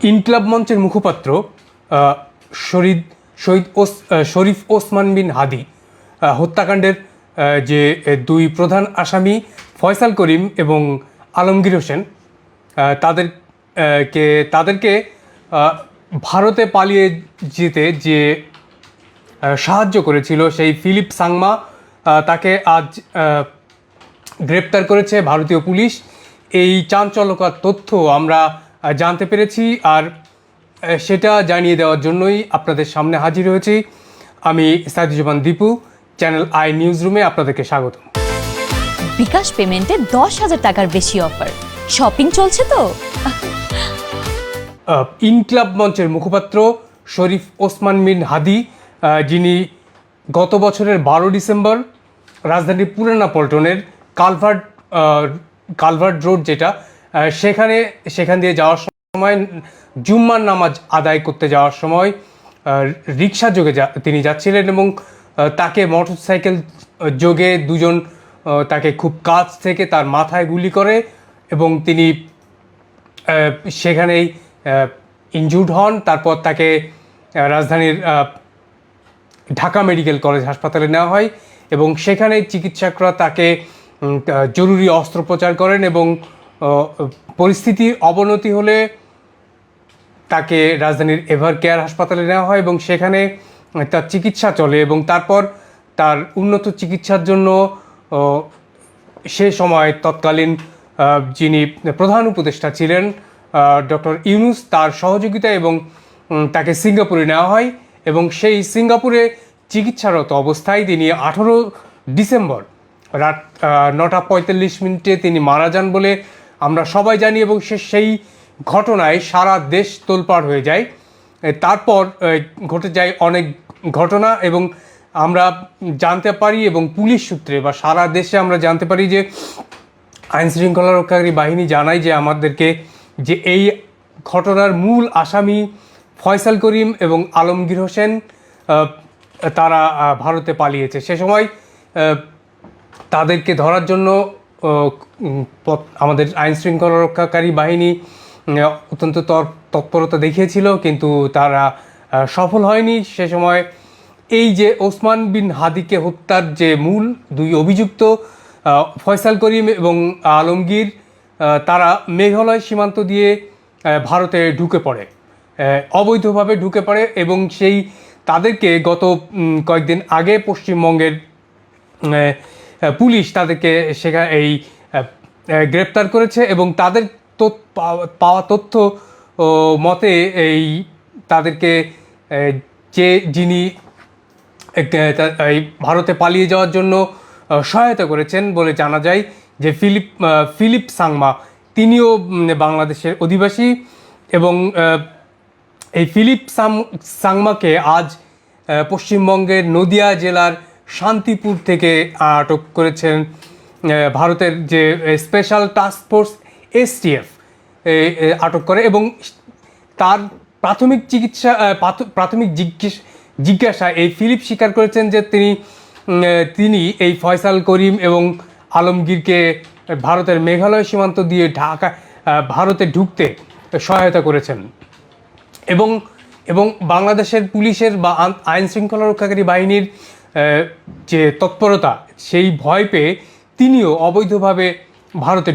ইনকিলাব মঞ্চের মুখপাত্র শহীদ শরীফ ওসমান বিন হাদি হত্যাকাণ্ডের যে দুই প্রধান আসামি ফয়সাল করিম এবং আলমগীর হোসেন তাদেরকে ভারতে পালিয়ে যেতে যে সাহায্য করেছিল সেই ফিলিপ সাংমা তাকে আজ গ্রেপ্তার করেছে ভারতীয় পুলিশ। এই চাঞ্চল্যকর তথ্য আমরা জানতে পেরেছি, আর সেটা জানিয়ে দেওয়ার জন্যই আপনাদের সামনে হাজির হয়েছি। আমি Saiduzzaman Dipu, channel I news রুমে আপনাদেরকে স্বাগত। বিকাশ পেমেন্টে 10,000 টাকার বেশি অফার, শপিং চলছে তো। ইনকিলাব মঞ্চের মুখপাত্র শরীফ ওসমান বিন হাদি, যিনি গত বছরের 12 ডিসেম্বর রাজধানীর পুরানা পল্টনের কালভার্ট রোড যেটা সেখান দিয়ে যাওয়ার সময় জুম্মার নামাজ আদায় করতে যাওয়ার সময় রিক্সা যোগে তিনি যাচ্ছিলেন এবং তাকে মোটরসাইকেল যোগে দুজন তাকে খুব কাছ থেকে তার মাথায় গুলি করে এবং তিনি সেখানেই ইনজুর্ড হন। তারপর তাকে রাজধানীর ঢাকা মেডিকেল কলেজ হাসপাতালে নেওয়া হয় এবং সেখানে চিকিৎসকরা তাকে জরুরি অস্ত্রোপচার করেন এবং পরিস্থিতির অবনতি হলে তাকে রাজধানীর এভার কেয়ার হাসপাতালে নেওয়া হয় এবং সেখানে তার চিকিৎসা চলে এবং তারপর তার উন্নত চিকিৎসার জন্য সে সময় তৎকালীন যিনি প্রধান উপদেষ্টা ছিলেন ডক্টর ইউনুস, তার সহযোগিতা এবং তাকে সিঙ্গাপুরে নেওয়া হয় এবং সেই সিঙ্গাপুরে চিকিৎসারত অবস্থায় তিনি 18 ডিসেম্বর রাত 9:45 তিনি মারা যান বলে আমরা সবাই জানি এবং সেই ঘটনায় সারা দেশ তোলপাড় হয়ে যায়। তারপর ঘটে যায় অনেক ঘটনা এবং আমরা জানতে পারি এবং পুলিশ সূত্রে বা সারা দেশে আমরা জানতে পারি যে আইনশৃঙ্খলা রক্ষাকারী বাহিনী জানায় যে আমাদেরকে যে এই ঘটনার মূল আসামি ফয়সাল করিম এবং আলমগীর হোসেন তারা ভারতে পালিয়েছে। সে সময় তাদেরকে ধরার জন্য আমাদের আইনশৃঙ্খলা রক্ষাকারী বাহিনী অত্যন্ত তৎপরতা দেখিয়েছিল, কিন্তু তারা সফল হয়নি। সে সময় এই যে ওসমান বিন হাদিকে হত্যার যে মূল দুই অভিযুক্ত ফয়সাল করিম এবং আলমগীর, তারা মেঘালয় সীমান্ত দিয়ে ভারতে ঢুকে পড়ে, অবৈধভাবে ঢুকে পড়ে এবং তাদেরকে গত কয়েকদিন আগে পশ্চিমবঙ্গের পুলিশ তাদেরকে গ্রেপ্তার করেছে এবং তাদের পাওয়া তথ্য মতে তাদেরকে যিনি ভারতে পালিয়ে যাওয়ার জন্য সহায়তা করেছেন বলে জানা যায় যে ফিলিপ সাংমা, তিনিও বাংলাদেশের অধিবাসী এবং এই ফিলিপ সাংমাকে আজ পশ্চিমবঙ্গের নদিয়া জেলার শান্তিপুর থেকে আটক করেছেন ভারতের যে স্পেশাল টাস্ক ফোর্স STF আটক করে এবং তার প্রাথমিক জিজ্ঞাসায় এই ফিলিপ স্বীকার করেছেন যে তিনি এই ফয়সাল করিম এবং আলমগীরকে ভারতের মেঘালয় সীমান্ত দিয়ে ভারতে ঢুকতে সহায়তা করেছেন এবং বাংলাদেশের পুলিশের বা আইনশৃঙ্খলা রক্ষাকারী বাহিনীর যে তৎপরতা, সেই ভয় পেয়ে তিনিও অবৈধভাবে ভারতে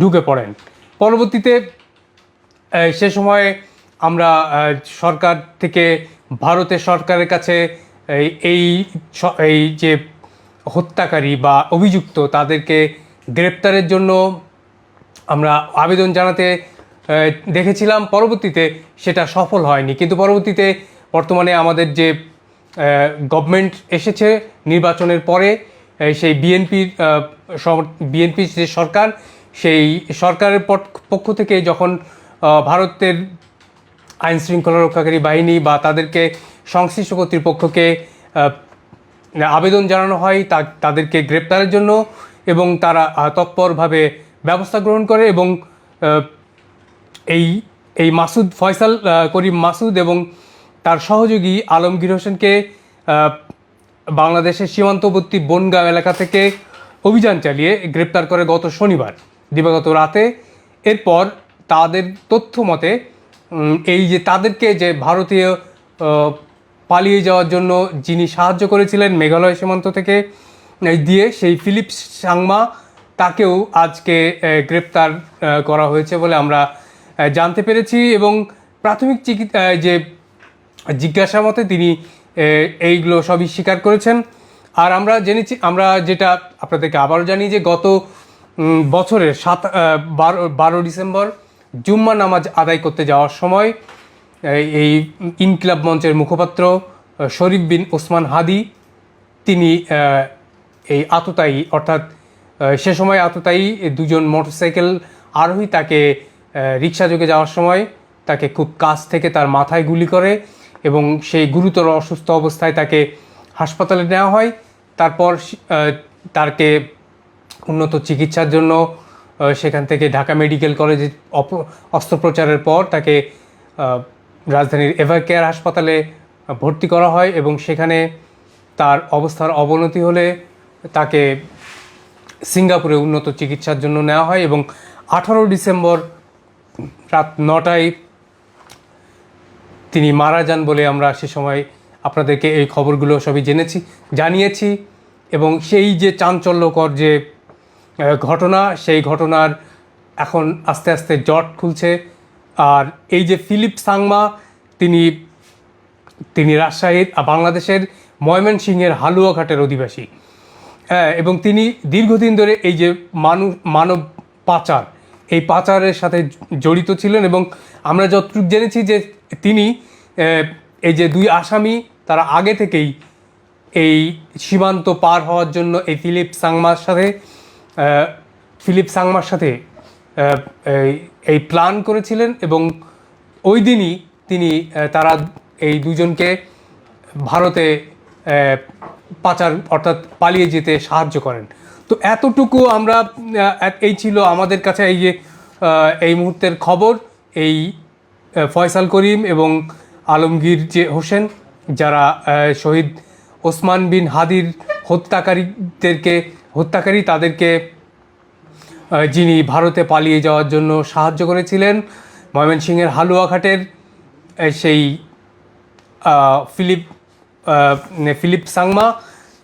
ঢুকে পড়েন। পরবর্তীতে সে সময়ে আমরা সরকার থেকে ভারতের সরকারের কাছে এই যে হত্যাকারী বা অভিযুক্ত তাদেরকে গ্রেপ্তারের জন্য আমরা আবেদন জানাতে দেখেছিলাম। পরবর্তীতে সেটা সফল হয়নি, কিন্তু পরবর্তীতে বর্তমানে আমাদের যে গভর্নমেন্ট এসেছে নির্বাচনের পরে, সেই বিএনপির যে সরকার, সেই সরকারের পক্ষ থেকে যখন ভারতের আইনশৃঙ্খলা রক্ষাকারী বাহিনী বা তাদেরকে সংশ্লিষ্ট কর্তৃপক্ষকে আবেদন জানানো হয় তাদেরকে গ্রেপ্তারের জন্য এবং তারা তৎপরভাবে ব্যবস্থা গ্রহণ করে এবং এই ফয়সাল করিম মাসুদ এবং তার সহযোগী আলমগীর হোসেনকে বাংলাদেশের সীমান্তবর্তী বনগাঁও এলাকা থেকে অভিযান চালিয়ে গ্রেপ্তার করে গত শনিবার দিবাগত রাতে। এরপর তাদের তথ্য মতে এই যে তাদেরকে যে ভারতীয় পালিয়ে যাওয়ার জন্য যিনি সাহায্য করেছিলেন মেঘালয় সীমান্ত থেকে দিয়ে, সেই ফিলিপ সাংমা, তাকেও আজকে গ্রেপ্তার করা হয়েছে বলে আমরা জানতে পেরেছি। এবং প্রাথমিক যে জিজ্ঞাসা মতে তিনি এইগুলো সবই স্বীকার করেছেন। আর আমরা জেনেছি, আমরা যেটা আপনাদেরকে আবারও জানি, যে গত বছরের 12 ডিসেম্বর জুম্মা নামাজ আদায় করতে যাওয়ার সময় এই ইনকিলাব মঞ্চের মুখপাত্র শরীফ বিন ওসমান হাদি, তিনি এই আততায়ী, অর্থাৎ সে সময় আততায়ী দুজন মোটরসাইকেল আরোহী তাকে রিকশাযোগে যাওয়ার সময় তাকে খুব কাছ থেকে তার মাথায় গুলি করে এবং সেই গুরুতর অসুস্থ অবস্থায় তাকে হাসপাতালে নেওয়া হয়। তারপর তাকে উন্নত চিকিৎসার জন্য সেখান থেকে ঢাকা মেডিকেল কলেজে অস্ত্রোপচারের পর তাকে রাজধানীর এভার কেয়ার হাসপাতালে ভর্তি করা হয় এবং সেখানে তার অবস্থার অবনতি হলে তাকে সিঙ্গাপুরে উন্নত চিকিৎসার জন্য নেওয়া হয় এবং 18 ডিসেম্বর রাত 9টায় তিনি মারা যান বলে আমরা সে সময় আপনাদেরকে এই খবরগুলো সবই জানিয়েছি। এবং সেই যে চাঞ্চল্যকর যে ঘটনা, সেই ঘটনার এখন আস্তে আস্তে জট খুলছে। আর এই যে ফিলিপ সাংমা, তিনি রাজশাহীর বাংলাদেশের ময়মনসিংহের হালুয়াঘাটের অধিবাসী, এবং তিনি দীর্ঘদিন ধরে এই যে মানব পাচার, এই পাচারের সাথে জড়িত ছিলেন। এবং আমরা যতটুকু জেনেছি যে তিনি এই যে দুই আসামি, তারা আগে থেকেই এই সীমান্ত পার হওয়ার জন্য এই ফিলিপ সাংমার সাথে এই প্ল্যান করেছিলেন এবং ওই দিনই তারা এই দুজনকে ভারতে পাচার অর্থাৎ পালিয়ে যেতে সাহায্য করেন। তো এতটুকু আমরা, এই ছিল আমাদের কাছে এই যে এই মুহূর্তের খবর। এই ফয়সাল করিম এবং আলমগীর যে হোসেন, যারা শহীদ ওসমান বিন হাদির হত্যাকারী, তাদেরকে যিনি ভারতে পালিয়ে যাওয়ার জন্য সাহায্য করেছিলেন, ময়মনসিংহের হালুয়াঘাটের সেই ফিলিপ সাংমা,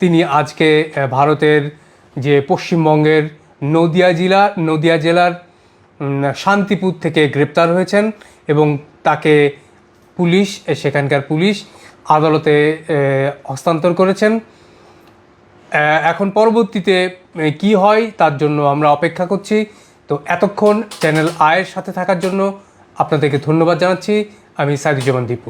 তিনি আজকে ভারতের যে পশ্চিমবঙ্গের নদিয়া জেলার শান্তিপুর থেকে গ্রেপ্তার হয়েছেন এবং তাকে সেখানকার পুলিশ আদালতে হস্তান্তর করেছেন। এখন পরবর্তীতে কি হয় তার জন্য আমরা অপেক্ষা করছি। তো এতক্ষণ চ্যানেল আয়ের সাথে থাকার জন্য আপনাদেরকে ধন্যবাদ জানাচ্ছি। আমি সাইদুজ্জামান দীপু।